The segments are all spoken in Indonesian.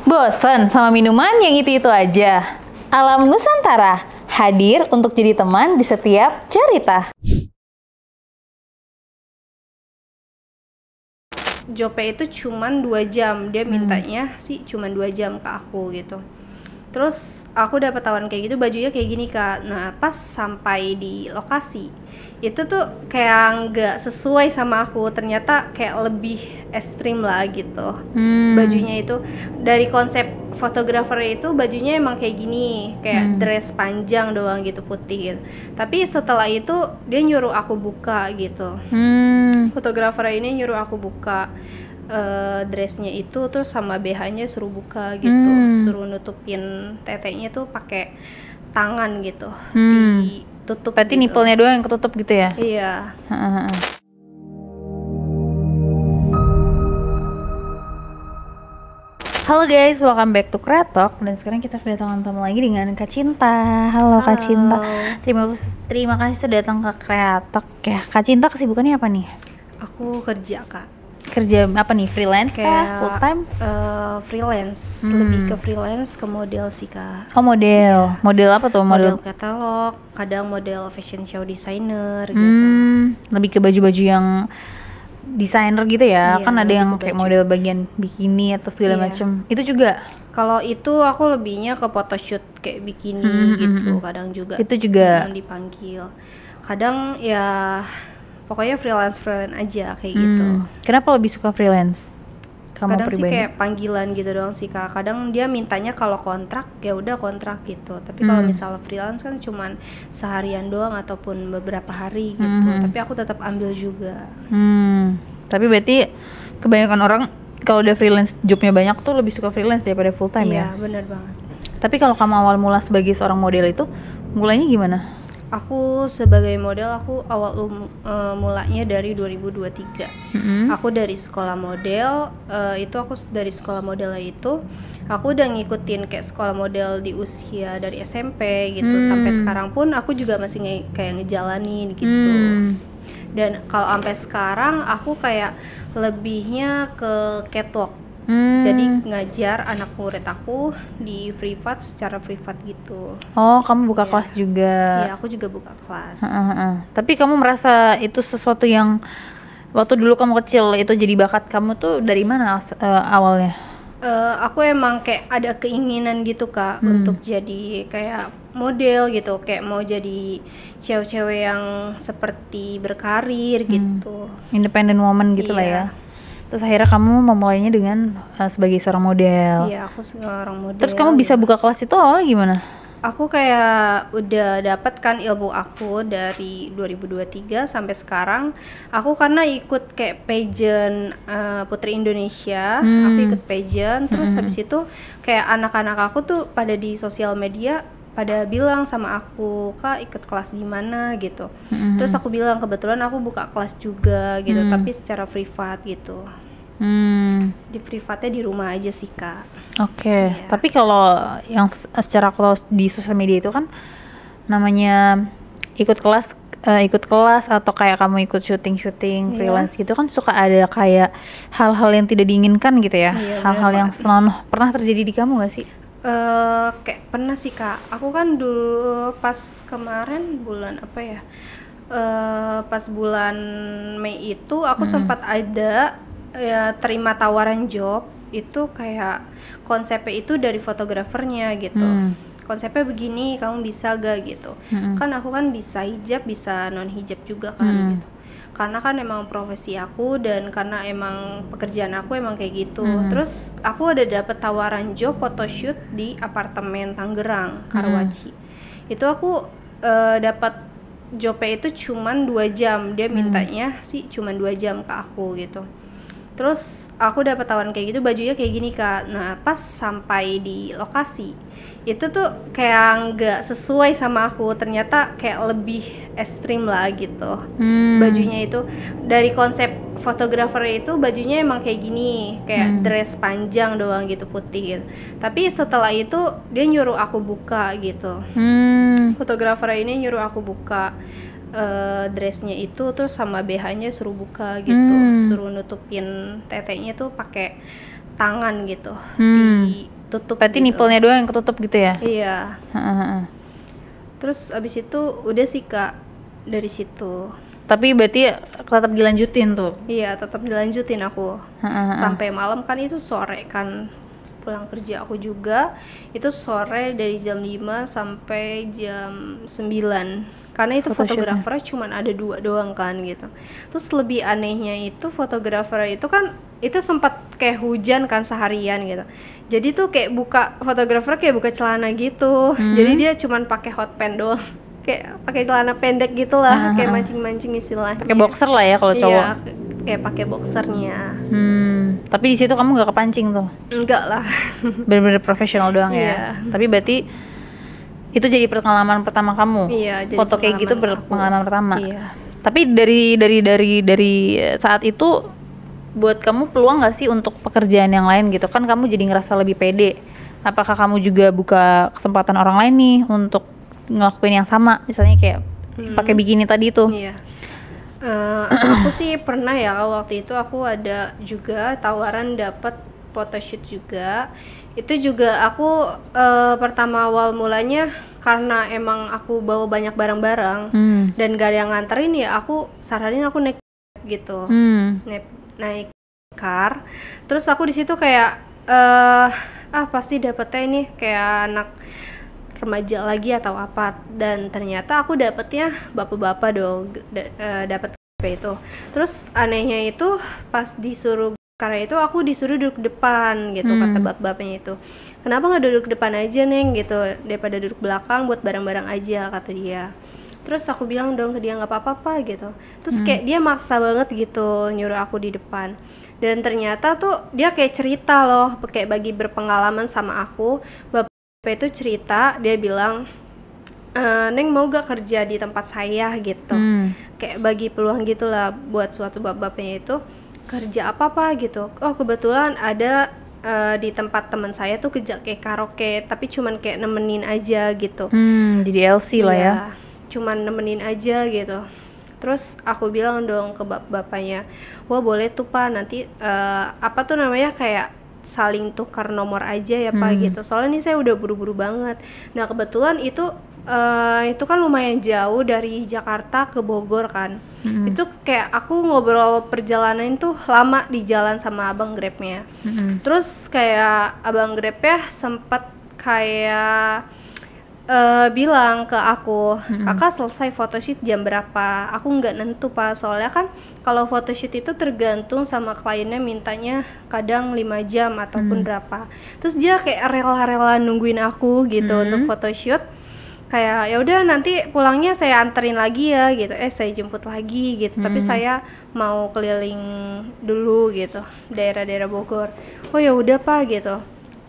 Bosan sama minuman yang itu-itu aja? Alam Nusantara hadir untuk jadi teman di setiap cerita. Jope itu cuman 2 jam, dia mintanya sih cuman 2 jam ke aku gitu. Terus aku dapat tawaran kayak gitu, bajunya kayak gini Kak. Nah pas sampai di lokasi itu tuh kayak nggak sesuai sama aku, ternyata kayak lebih ekstrim lah gitu. Bajunya itu dari konsep fotografer itu bajunya emang kayak gini, kayak dress panjang doang gitu, putih gitu. Tapi setelah itu dia nyuruh aku buka gitu. Fotografer ini nyuruh aku buka dressnya itu, terus sama BH-nya suruh buka gitu, suruh nutupin tetenya tuh pakai tangan gitu, ditutup. Berarti gitu. nipelnya doang yang ketutup gitu ya? Iya. Halo guys, welcome back to Kreatok. Dan sekarang kita kedatangan tamu lagi dengan Kak Cinta. Halo Kak Cinta. Terima kasih sudah datang ke Kreatok ya. Kak Cinta kesibukannya apa nih? Aku kerja Kak. Kerja apa nih? Freelance kah? Full time? Freelance, lebih ke freelance, ke model sih Kak. Oh model. Model apa tuh? Model katalog, kadang model fashion show designer gitu. Lebih ke baju-baju yang desainer gitu ya. Iya, kan ada lebih yang ke kayak baju. model bagian bikini atau segala Iya. macam. Itu juga. Kalau itu aku lebihnya ke photoshoot kayak bikini gitu, kadang juga. Itu juga. Dipanggil. Kadang ya pokoknya freelance aja kayak gitu. Kenapa lebih suka freelance? Kamu Kadang sih pribadi? kayak panggilan gitu doang sih Kak. Kadang dia mintanya kalau kontrak ya udah kontrak gitu. Tapi kalau misalnya freelance kan cuman seharian doang ataupun beberapa hari gitu. Tapi aku tetap ambil juga. Tapi berarti kebanyakan orang kalau udah freelance jobnya banyak tuh lebih suka freelance daripada full time ya? Iya, benar banget. Tapi kalau kamu awal mula sebagai seorang model itu mulainya gimana? Aku sebagai model, aku mulanya dari 2023. Aku dari sekolah model, dari sekolah model itu aku udah ngikutin kayak sekolah model di usia dari SMP gitu. Sampai sekarang pun aku juga masih kayak ngejalanin gitu. Dan kalau sampai sekarang aku kayak lebihnya ke catwalk. Jadi ngajar anak murid aku di privat, secara privat gitu. Oh, kamu buka kelas juga. Iya, aku juga buka kelas. Tapi kamu merasa itu sesuatu yang waktu dulu kamu kecil itu jadi bakat kamu tuh dari mana awalnya? Aku emang kayak ada keinginan gitu Kak, untuk jadi kayak model gitu, kayak mau jadi cewek-cewek yang seperti berkarir gitu. Independent woman gitu lah ya. Terus akhirnya kamu memulainya dengan sebagai seorang model. Iya, aku seorang model. Terus kamu bisa buka kelas itu awalnya gimana? Aku kayak udah dapatkan ilmu aku dari 2023 sampai sekarang. Aku karena ikut kayak pageant Putri Indonesia, aku ikut pageant. Terus habis itu kayak anak-anak aku tuh pada di sosial media pada bilang sama aku, Kak ikut kelas di mana gitu. Terus aku bilang kebetulan aku buka kelas juga gitu, tapi secara privat gitu. Di privatnya di rumah aja sih Kak. Oke. Tapi kalau yang secara kalau di sosial media itu kan namanya ikut kelas atau kayak kamu ikut syuting freelance gitu kan suka ada kayak hal-hal yang tidak diinginkan gitu ya. Iya, Hal-hal yang selalu pernah terjadi di kamu gak sih? Kayak pernah sih Kak. Aku kan dulu pas kemarin bulan apa ya? Pas bulan Mei itu aku sempat ada terima tawaran job itu kayak konsepnya itu dari fotografernya gitu. Konsepnya begini, kamu bisa gak gitu. Kan aku kan bisa hijab, bisa non hijab juga kan gitu. Karena kan emang profesi aku dan karena emang pekerjaan aku emang kayak gitu. Terus aku ada dapet tawaran job photoshoot di apartemen Tangerang, Karawaci. Itu aku dapat jobnya itu cuman 2 jam. Dia mintanya sih cuman 2 jam ke aku gitu. Terus aku dapat tawaran kayak gitu, bajunya kayak gini Kak. Nah pas sampai di lokasi itu tuh kayak nggak sesuai sama aku, ternyata kayak lebih ekstrim lah gitu. Bajunya itu dari konsep fotografer itu bajunya emang kayak gini, kayak dress panjang doang gitu, putih gitu. Tapi setelah itu dia nyuruh aku buka gitu. Fotografer ini nyuruh aku buka dressnya itu, terus sama BH-nya suruh buka gitu, suruh nutupin tetenya tuh pakai tangan gitu, tutup. Berarti gitu. nipple-nya doang yang ketutup gitu ya? Iya. Heeh. Terus abis itu udah sih Kak dari situ. Tapi berarti tetap dilanjutin tuh? Iya, tetap dilanjutin aku. Heeh. Sampai malam kan, itu sore kan pulang kerja aku juga. Itu sore dari jam 5 sampai jam 9. Karena itu Photoshootnya. fotografernya cuma ada 2 doang kan gitu. Terus lebih anehnya itu fotografer itu kan itu sempat kayak hujan kan seharian gitu. Jadi tuh kayak fotografer kayak buka celana gitu. Jadi dia cuma pakai hot pants doang. Kayak pakai celana pendek gitulah, kayak mancing-mancing istilahnya. Pakai boxer lah ya kalau cowok. Iya, kayak pakai boxernya. Tapi di situ kamu nggak kepancing tuh? Enggak lah. Bener-bener profesional doang Iya. ya. Tapi berarti itu jadi pengalaman pertama kamu. Iya, jadi Foto kayak gitu pengalaman aku. pengalaman pertama. Iya. Tapi dari saat itu buat kamu peluang nggak sih untuk pekerjaan yang lain gitu? Kan kamu jadi ngerasa lebih pede. Apakah kamu juga buka kesempatan orang lain nih untuk ngelakuin yang sama? Misalnya kayak pakai bikini tadi tuh. Iya. Aku sih pernah ya, waktu itu aku ada juga tawaran dapat photoshoot juga. Itu juga aku pertama awal mulanya karena emang aku bawa banyak barang-barang dan gak ada yang nganterin, ya aku saranin aku naik gitu. Naik car. Terus aku di situ kayak pasti dapetnya ini kayak anak remaja lagi atau apa, dan ternyata aku dapetnya bapak-bapak dong, dapet itu. Terus anehnya itu pas disuruh, karena itu aku disuruh duduk depan gitu, kata bapak-bapaknya itu, kenapa nggak duduk depan aja Neng gitu, daripada duduk belakang buat barang-barang aja, kata dia. Terus aku bilang dong ke dia nggak apa-apa gitu. Terus kayak dia maksa banget gitu nyuruh aku di depan. Dan ternyata tuh dia kayak cerita loh, kayak bagi berpengalaman sama aku. Bapak itu cerita, dia bilang, Neng mau gak kerja di tempat saya gitu. Kayak bagi peluang gitulah buat suatu bapak-bapaknya itu, kerja apa gitu. Oh kebetulan ada di tempat teman saya tuh kerja kayak karaoke, tapi cuman kayak nemenin aja gitu. Jadi LC lah ya. Iya, cuman nemenin aja gitu. Terus aku bilang dong ke bapaknya, wah boleh tuh Pak, nanti apa tuh namanya, kayak saling tukar nomor aja ya Pak gitu. Soalnya nih saya udah buru-buru banget. Nah kebetulan itu kan lumayan jauh dari Jakarta ke Bogor kan. Itu kayak aku ngobrol perjalanan tuh lama di jalan sama abang Grabnya. Terus kayak abang Grabnya sempet kayak bilang ke aku, kakak selesai photoshoot jam berapa? Aku nggak nentu Pak, soalnya kan kalau photoshoot itu tergantung sama kliennya, mintanya kadang 5 jam ataupun berapa. Terus dia kayak rela-rela nungguin aku gitu untuk photoshoot. Kayak ya udah nanti pulangnya saya anterin lagi ya gitu, saya jemput lagi gitu. Tapi saya mau keliling dulu gitu daerah-daerah Bogor. Oh ya udah Pak gitu.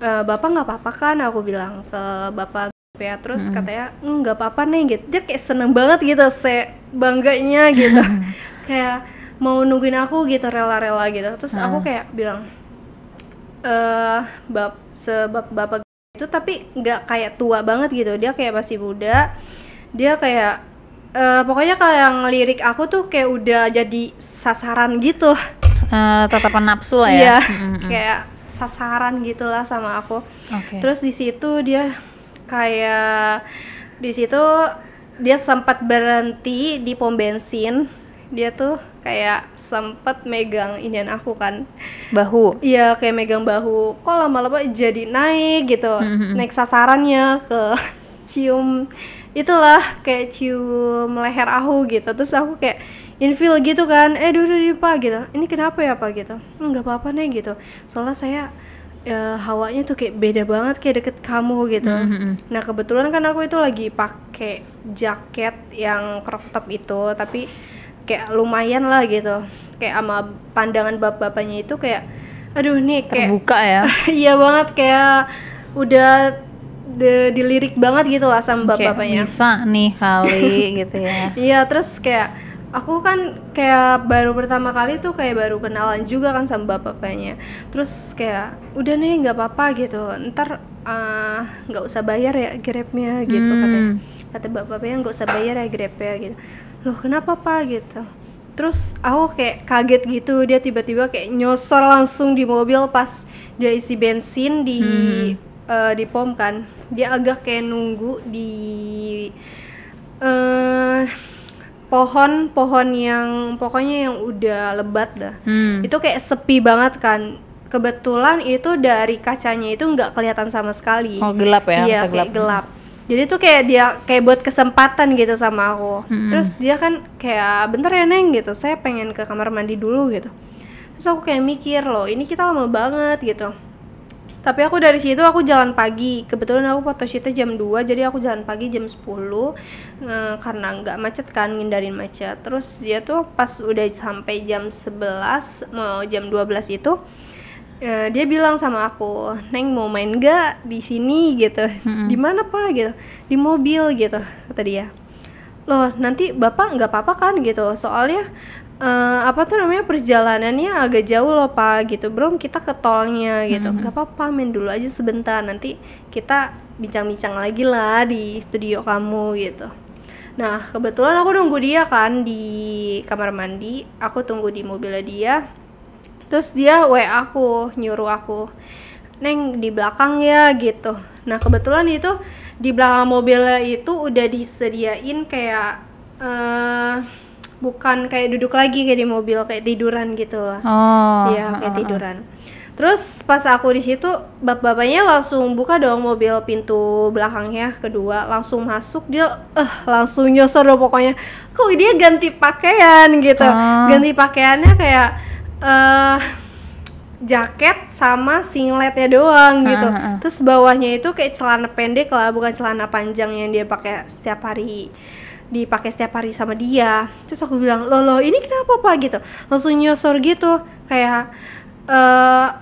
Bapak nggak apa-apa kan, aku bilang ke bapak ya. Terus katanya nggak apa-apa nih gitu. Dia kayak seneng banget gitu, saya bangganya gitu. Kayak mau nungguin aku gitu, rela-rela gitu. Terus aku kayak bilang bapak itu tapi nggak kayak tua banget gitu, dia kayak masih muda. Dia kayak pokoknya kayak ngelirik aku tuh kayak udah jadi sasaran gitu. Tatapan nafsu lah ya. Iya, kayak sasaran gitulah sama aku. Terus di situ dia kayak dia sempat berhenti di pom bensin. Dia tuh kayak sempat megang inian aku kan, Bahu. iya kayak megang bahu. Kok lama-lama jadi naik gitu, naik sasarannya ke cium itulah, kayak cium leher aku gitu. Terus aku kayak infil gitu kan, duduk Pak gitu, ini kenapa ya Pak gitu. Nggak apa-apa nih gitu, soalnya saya hawanya tuh kayak beda banget, kayak deket kamu gitu. Nah kebetulan kan aku itu lagi pakai jaket yang crop top itu, tapi kayak lumayan lah gitu, kayak sama pandangan bapak-bapaknya itu kayak aduh nih kayak terbuka ya. iya banget, kayak udah dilirik banget gitu lah sama bapak-bapaknya. Bisa nih kali gitu ya. Iya, terus kayak aku kan kayak baru pertama kali tuh kayak baru kenalan juga kan sama bapak-bapaknya. Terus kayak udah nih nggak apa-apa gitu, ntar nggak usah bayar ya Grabnya gitu, kata bapak-bapaknya nggak usah bayar ya Grabnya gitu. Loh kenapa Pak gitu. Terus aku kayak kaget gitu, dia tiba-tiba kayak nyosor langsung di mobil pas dia isi bensin di di pom kan, dia agak kayak nunggu di eh, pohon yang pokoknya yang udah lebat dah. Itu kayak sepi banget kan. Kebetulan itu dari kacanya itu nggak kelihatan sama sekali. Oh, gelap ya? Iya, kayak gelap. Jadi tuh kayak dia kayak buat kesempatan gitu sama aku. Terus dia kan kayak bentar ya Neng gitu, saya pengen ke kamar mandi dulu gitu. Terus aku kayak mikir loh, ini kita lama banget gitu. Tapi aku dari situ aku jalan pagi. Kebetulan aku photoshootnya jam 2, jadi aku jalan pagi jam 10 karena nggak macet kan, ngindarin macet. Terus dia tuh pas udah sampai jam 11 mau jam 12 itu dia bilang sama aku, Neng mau main nggak di sini gitu. Di mana Pak gitu, di mobil gitu kata dia. Loh nanti Bapak nggak apa-apa kan gitu, soalnya apa tuh namanya perjalanannya agak jauh loh Pak gitu, belum kita ke tolnya gitu. Nggak apa-apa, main dulu aja sebentar, nanti kita bincang-bincang lagi lah di studio kamu gitu. Nah kebetulan aku nunggu dia kan di kamar mandi, aku tunggu di mobilnya dia. Terus dia WA aku, nyuruh aku, Neng di belakang ya gitu. Nah kebetulan itu di belakang mobilnya itu udah disediain kayak bukan kayak duduk lagi kayak di mobil, kayak tiduran gitu lah. Iya, kayak tiduran. Terus pas aku di situ, bapaknya langsung buka dong mobil pintu belakangnya kedua, langsung masuk, dia langsung nyosor dong pokoknya. Kok dia ganti pakaian gitu. Ganti pakaiannya kayak jaket sama singletnya doang gitu. Terus bawahnya itu kayak celana pendek lah, bukan celana panjang yang dia pakai setiap hari, dipakai setiap hari sama dia. Terus aku bilang, loh ini kenapa Pak gitu. Langsung nyosor gitu, kayak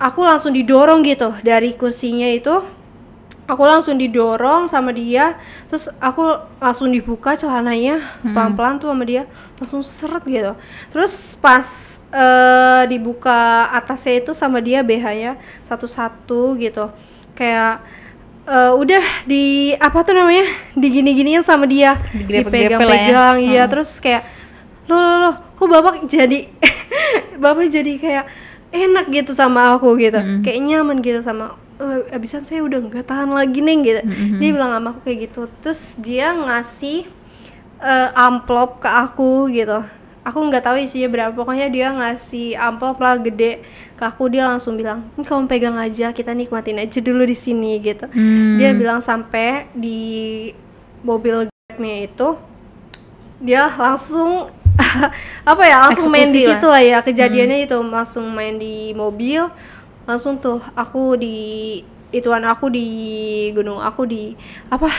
aku langsung didorong gitu dari kursinya itu. Aku langsung didorong sama dia, terus aku langsung dibuka celananya pelan-pelan tuh sama dia, langsung seret gitu. Terus pas dibuka atasnya itu sama dia BH-nya satu-satu gitu, kayak udah di apa tuh namanya, digini-giniin sama dia, dipegang-pegang ya. Terus kayak loh kok bapak jadi bapak jadi kayak enak gitu sama aku gitu, kayak nyaman gitu sama. Abisan saya udah nggak tahan lagi Neng gitu. Dia bilang sama aku kayak gitu. Terus dia ngasih amplop ke aku gitu. Aku nggak tahu isinya berapa, pokoknya dia ngasih amplop lah gede ke aku. Dia langsung bilang, kamu pegang aja, kita nikmatin aja dulu di sini gitu. Dia bilang sampai di mobil Grabnya itu dia langsung apa ya, langsung main di situ lah ya kejadiannya itu. Langsung main di mobil, langsung tuh aku di ituan, aku di gunung, aku di apa,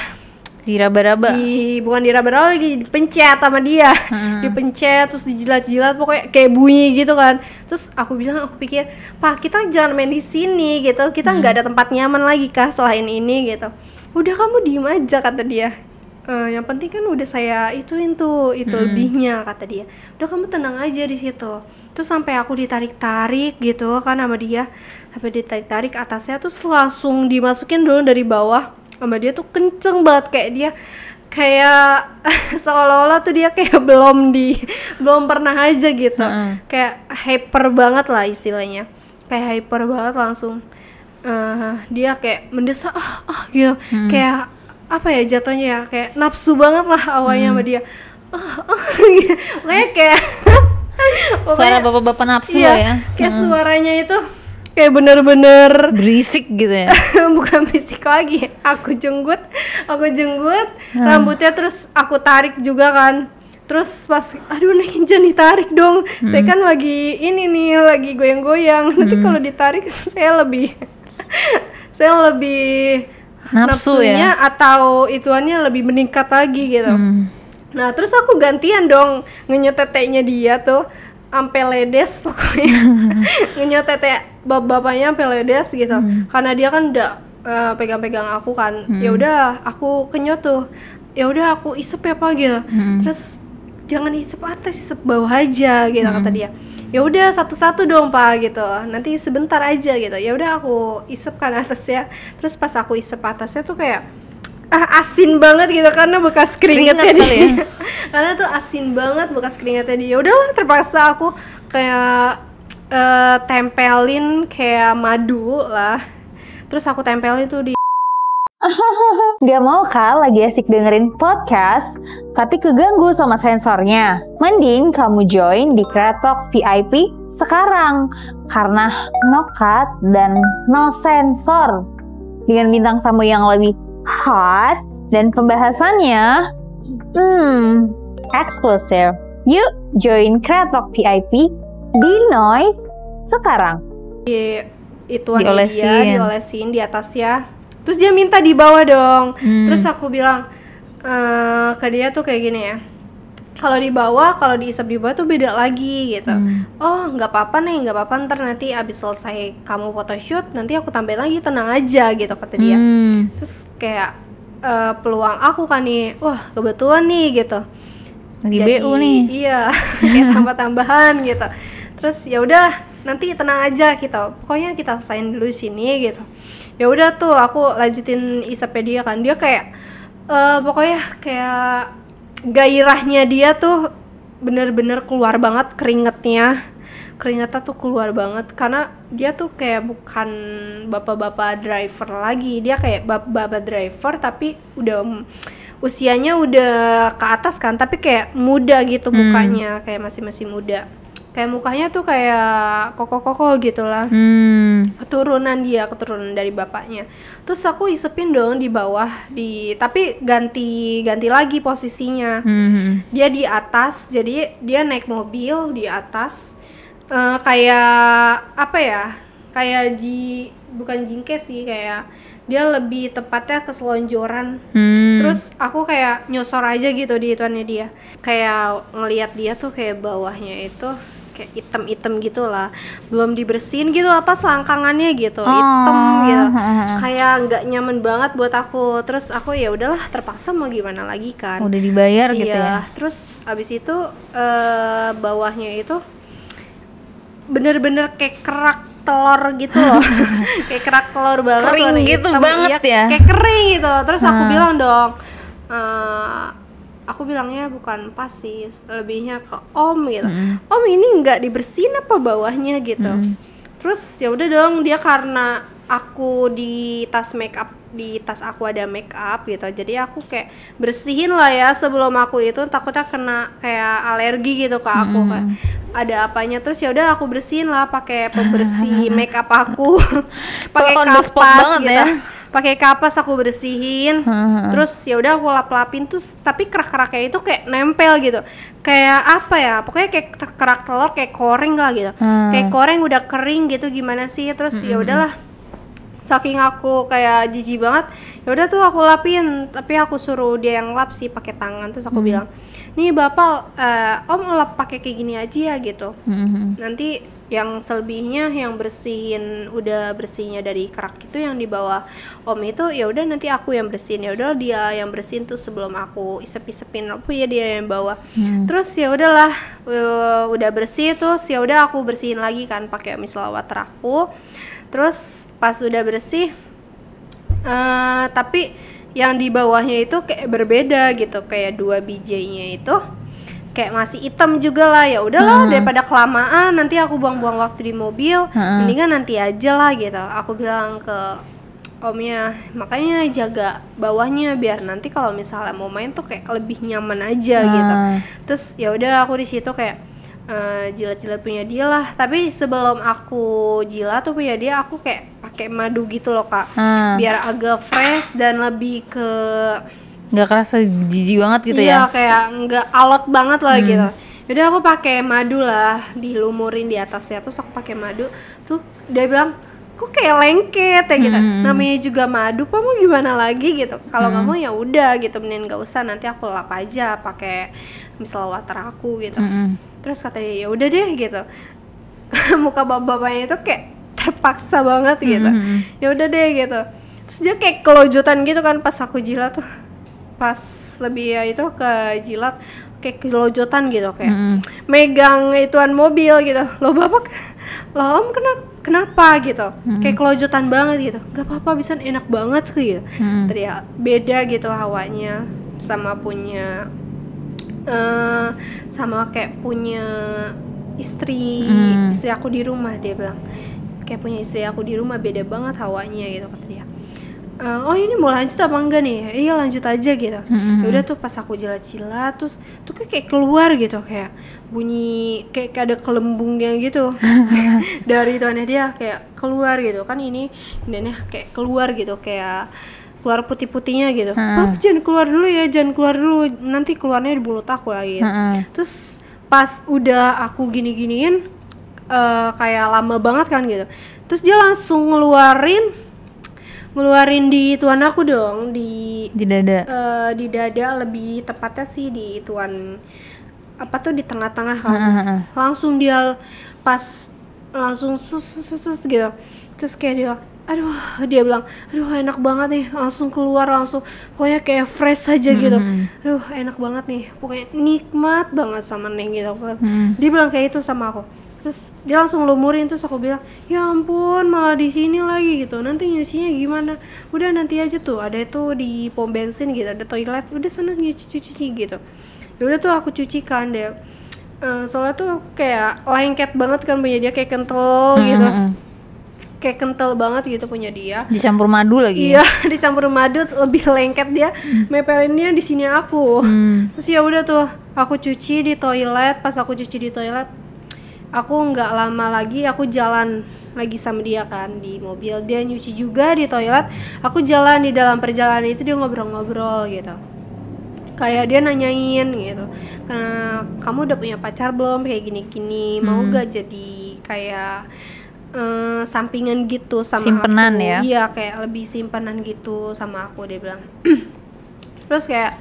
diraba-raba, bukan diraba-raba lagi, dipencet sama dia. Dipencet terus dijilat-jilat, pokoknya kayak bunyi gitu kan. Terus aku bilang, aku pikir Pak kita jangan main di sini gitu, kita nggak ada tempat nyaman lagi kah selain ini gitu. Udah kamu diem aja kata dia. Yang penting kan udah saya ituin tuh, itu lebihnya kata dia. Udah kamu tenang aja di situ. Terus sampai aku ditarik-tarik gitu kan sama dia, sampai ditarik-tarik atasnya, terus langsung dimasukin dulu dari bawah sama dia tuh kenceng banget, kayak dia kayak seolah-olah tuh dia kayak belum pernah aja gitu. Kayak hyper banget lah istilahnya, kayak hyper banget langsung. Dia kayak mendesak gitu, kayak apa ya jatuhnya ya, kayak nafsu banget lah awalnya sama dia. Gitu. Kayak suara bapak-bapak nafsu ya. Kayak suaranya itu kayak bener-bener berisik gitu ya. Bukan berisik lagi, aku jenggut rambutnya, terus aku tarik juga kan. Terus pas aduh Neng jangan ditarik dong, saya kan lagi ini nih, lagi goyang-goyang. Nanti kalau ditarik saya lebih nafsunya ya? Atau ituannya lebih meningkat lagi gitu. Nah terus aku gantian dong ngenyot tetenya dia tuh sampai ledes pokoknya. Ngenyot tete bapaknya sampai ledes gitu. Karena dia kan udah pegang-pegang aku kan. Ya udah aku kenyot tuh. Ya udah aku isep ya Pak gitu. Terus jangan isep atas, isep bawah aja gitu kata dia. Ya udah satu-satu dong Pak gitu, nanti sebentar aja gitu. Ya udah aku isep kan atasnya. Terus pas aku isep atasnya tuh kayak asin banget gitu karena bekas keringetnya dia. Ya? Karena tuh asin banget bekas keringetnya dia. Udahlah terpaksa aku kayak tempelin kayak madu lah. Terus aku tempelin tuh di Gak mau kan lagi asik dengerin podcast, tapi keganggu sama sensornya? Mending kamu join di Kreatok VIP sekarang, karena no cut dan no sensor. Dengan bintang tamu yang lebih hot dan pembahasannya eksklusif. Yuk join Kreatok VIP di Noise sekarang. Diolesin di atas ya. Terus dia minta di bawah dong. Terus aku bilang ke dia tuh kayak gini ya. Kalau di bawah, kalau diisap di bawah tuh beda lagi gitu. Oh, nggak apa-apa nih, nggak apa-apa, ntar nanti abis selesai kamu photoshoot, nanti aku tambahin lagi, tenang aja gitu kata dia. Terus kayak peluang aku kan nih, wah kebetulan nih gitu. Lagi BU nih. Iya, kayak tambah-tambahan gitu. Terus ya udah, nanti tenang aja kita. Pokoknya kita selesain dulu sini gitu. Ya udah tuh aku lanjutin isapnya dia kan. Dia kayak pokoknya kayak gairahnya dia tuh bener-bener keluar banget keringetnya tuh keluar banget karena dia tuh kayak bukan bapak-bapak driver lagi, dia kayak bapak driver tapi udah usianya udah ke atas kan, tapi kayak muda gitu mukanya, kayak masih muda, kayak mukanya tuh kayak koko gitulah. Keturunan dari bapaknya. Terus aku isepin dong di bawah, tapi ganti lagi posisinya. Dia di atas, jadi dia naik mobil di atas, kayak apa ya? Kayak bukan jingke sih, kayak dia lebih tepatnya keselonjoran. Terus aku kayak nyosor aja gitu di ituannya dia. Kayak ngelihat dia tuh kayak bawahnya itu kayak hitam gitu lah, belum dibersihin gitu apa selangkangannya gitu, hitam gitu, kayak nggak nyaman banget buat aku. Terus aku ya udahlah, terpaksa mau gimana lagi kan, udah dibayar gitu ya. Terus abis itu bawahnya itu bener-bener kayak kerak telur gitu loh. Kayak kerak telur banget, kering gitu hitam, banget ya, kayak kering gitu. Terus aku bilang dong, aku bilangnya bukan pas sih, lebihnya ke Om gitu. Om ini nggak dibersihin apa bawahnya gitu. Terus ya udah dong, dia karena aku di tas aku ada make up gitu, jadi aku kayak bersihin lah ya sebelum aku itu, takutnya kena kayak alergi gitu ke aku kayak ada apanya. Terus ya udah aku bersihin lah pakai pembersih make up aku, pakai kapas gitu ya. Pakai kapas aku bersihin. Terus ya udah aku lap-lapin tuh, tapi kerak-keraknya itu kayak nempel gitu. Kayak apa ya? Pokoknya kayak kerak telur, kayak koreng lah gitu. Kayak koreng udah kering gitu, gimana sih? Terus ya udahlah. Saking aku kayak jijik banget, ya udah tuh aku lapin, tapi aku suruh dia yang lap sih pakai tangan. Terus aku bilang, "Nih Bapak, Om lap pakai kayak gini aja ya gitu. Nanti yang selebihnya yang udah bersihnya dari kerak itu yang di bawah Om itu ya udah nanti aku yang bersihin." Ya udah dia yang bersihin tuh sebelum aku isep-isepin apa ya, dia yang bawa. Terus ya udahlah, udah bersih. Terus ya udah aku bersihin lagi kan pakai micellar water aku. Terus pas udah bersih, tapi yang di bawahnya itu kayak berbeda gitu, kayak 2 bijenya itu kayak masih hitam juga lah. Ya udahlah, daripada kelamaan nanti aku buang-buang waktu di mobil, mendingan nanti aja lah gitu. Aku bilang ke Omnya, makanya jaga bawahnya biar nanti kalau misalnya mau main tuh kayak lebih nyaman aja gitu. Terus ya udah aku di situ kayak jilat-jilat punya dia lah. Tapi sebelum aku jilat tuh punya dia, aku kayak pakai madu gitu loh Kak, biar agak fresh dan lebih ke nggak kerasa jijik banget gitu. Iya, ya kayak nggak alot banget lah gitu. Yaudah aku pakai madu lah, dilumurin di atasnya. Terus aku pakai madu tuh, dia bilang kok kayak lengket ya gitu. Namanya juga madu, kamu gimana lagi gitu. Kalau kamu ya udah gitu, mending nggak usah, nanti aku lap aja pakai micellar water aku gitu. Terus kata dia, ya udah deh gitu. Muka bapak-bapaknya itu kayak terpaksa banget gitu. Ya udah deh gitu. Terus dia kayak kelojotan gitu kan pas aku jilat tuh. Pas lebih ya itu ke jilat kayak kelojotan gitu, kayak megang ituan mobil gitu. Loh Bapak, loh Om kenapa gitu. Kayak kelojotan banget gitu. Gak apa-apa, bisa enak banget sih gitu. Tadi ya beda gitu hawanya sama punya sama kayak punya istri aku di rumah. Dia bilang kayak punya istri aku di rumah, beda banget hawanya gitu kata dia. oh ini mau lanjut apa enggak nih? Iya lanjut aja gitu. Ya udah tuh pas aku jilat-jilat terus tuh kayak keluar gitu, kayak bunyi kayak ada kelembungnya gitu dari tuannya dia kayak keluar gitu kan, ini kayak keluar gitu, kayak keluar putih-putihnya gitu. Jangan keluar dulu ya, jangan keluar dulu, nanti keluarnya di mulut aku lagi gitu. Terus pas udah aku gini-giniin kayak lama banget kan gitu, terus dia langsung ngeluarin di tuan aku dong, di dada. Di dada, lebih tepatnya sih di tuan apa tuh di tengah-tengah kan. Langsung dia pas langsung sus gitu. Terus kayak dia bilang, aduh enak banget nih, langsung keluar, langsung pokoknya kayak fresh aja gitu. Aduh enak banget nih, pokoknya nikmat banget sama Neng gitu. Dia bilang kayak itu sama aku. Terus dia langsung lumurin, terus aku bilang, ya ampun malah di sini lagi gitu, nanti nyucinya gimana? Udah nanti aja tuh, ada itu di pom bensin gitu, ada toilet, udah sana nyuci gitu. Ya udah tuh aku cuci kan deh. Soalnya tuh kayak lengket banget kan punya dia, kayak kental gitu. Kayak kental banget gitu punya dia. Dicampur madu lagi. Iya, dicampur madu lebih lengket dia. Meperinnya di sini aku. Terus ya udah tuh, aku cuci di toilet. Pas aku cuci di toilet, aku nggak lama lagi aku jalan lagi sama dia kan di mobil. Dia nyuci juga di toilet. Aku jalan, di dalam perjalanan itu dia ngobrol-ngobrol gitu. Kayak dia nanyain gitu, karena kamu udah punya pacar belum, kayak gini-gini, mau gak jadi kayak sampingan gitu sama simpenan aku. Ya? Iya, kayak lebih simpenan gitu sama aku, dia bilang. Terus kayak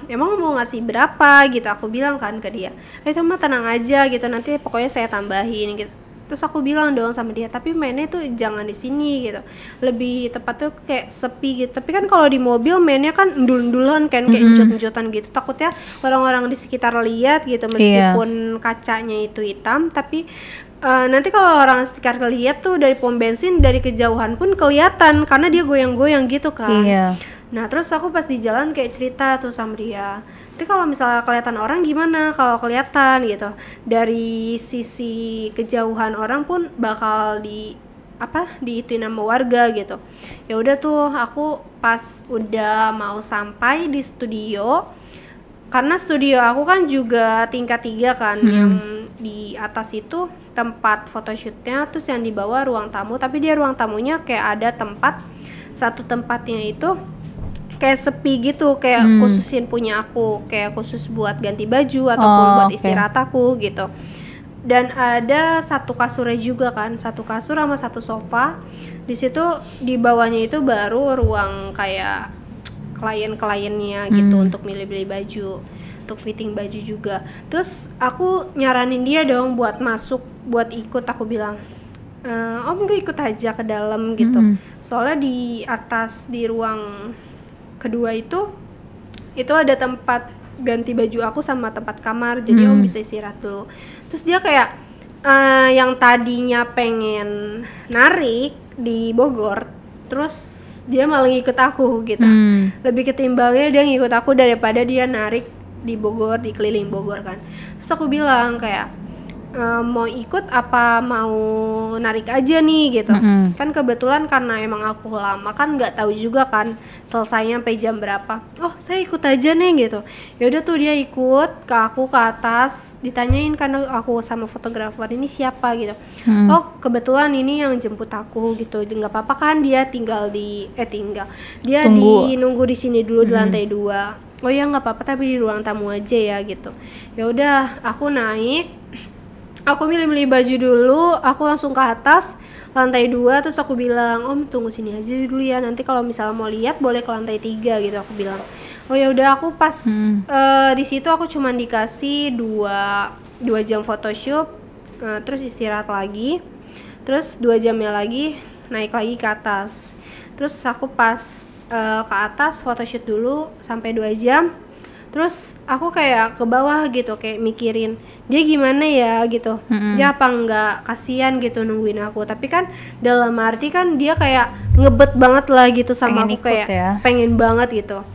emang mau ngasih berapa gitu, aku bilang kan ke dia, itu mah tenang aja gitu, nanti pokoknya saya tambahin gitu. Terus aku bilang dong sama dia, tapi mainnya tuh jangan di sini gitu, lebih tepat tuh kayak sepi gitu. Tapi kan kalau di mobil mainnya kan endul-endulan kan, kayak enjut-enjutan gitu, takutnya orang-orang di sekitar lihat gitu, meskipun kacanya itu hitam, tapi nanti kalau orang sekitar lihat tuh dari pom bensin, dari kejauhan pun kelihatan karena dia goyang-goyang gitu kan. Nah terus aku pas di jalan kayak cerita tuh sama dia, nanti kalau misalnya kelihatan orang gimana, kalau kelihatan gitu dari sisi kejauhan orang pun bakal diituin sama warga gitu. Ya udah tuh aku pas udah mau sampai di studio, karena studio aku kan juga tingkat 3 kan, yang di atas itu tempat photoshootnya, terus yang di bawah ruang tamu, tapi dia ruang tamunya kayak ada satu tempatnya itu kayak sepi gitu, kayak khususin punya aku, kayak khusus buat ganti baju ataupun buat istirahat aku gitu. Dan ada satu kasurnya juga kan, satu kasur sama satu sofa. Di situ di bawahnya itu baru ruang kayak klien-kliennya gitu, untuk milih-milih baju, untuk fitting baju juga. Terus aku nyaranin dia dong buat masuk, buat ikut. Aku bilang, om gak ikut aja ke dalam gitu, soalnya di atas di ruang kedua itu ada tempat ganti baju aku sama tempat kamar, jadi om bisa istirahat dulu. Terus dia kayak yang tadinya pengen narik di Bogor, terus dia malah ngikut aku gitu. Lebih ketimbangnya dia ngikut aku daripada dia narik di Bogor, di keliling Bogor kan. Terus aku bilang kayak, mau ikut apa mau narik aja nih gitu. Kan kebetulan karena emang aku lama kan, nggak tahu juga kan selesainya sampai jam berapa. Oh saya ikut aja nih gitu. Ya udah tuh dia ikut ke aku ke atas, ditanyain kan aku sama fotografer ini siapa gitu. Oh kebetulan ini yang jemput aku gitu, nggak apa-apa kan, dia dia nunggu di sini dulu di lantai 2. Oh ya nggak apa-apa, tapi di ruang tamu aja ya gitu. Ya udah aku naik, aku milih-milih baju dulu, aku langsung ke atas lantai 2. Terus aku bilang, om tunggu sini aja dulu ya, nanti kalau misalnya mau lihat boleh ke lantai 3 gitu. Aku bilang, oh ya udah. Aku pas di situ aku cuma dikasih 2 jam photoshoot, terus istirahat lagi, terus 2 jamnya lagi naik lagi ke atas. Terus aku pas ke atas photoshoot dulu sampai 2 jam. Terus aku kayak ke bawah gitu, kayak mikirin dia gimana ya gitu, dia apa nggak kasihan gitu nungguin aku. Tapi kan dalam arti kan dia kayak ngebet banget lah gitu sama pengen aku, kayak ya. pengen banget gitu.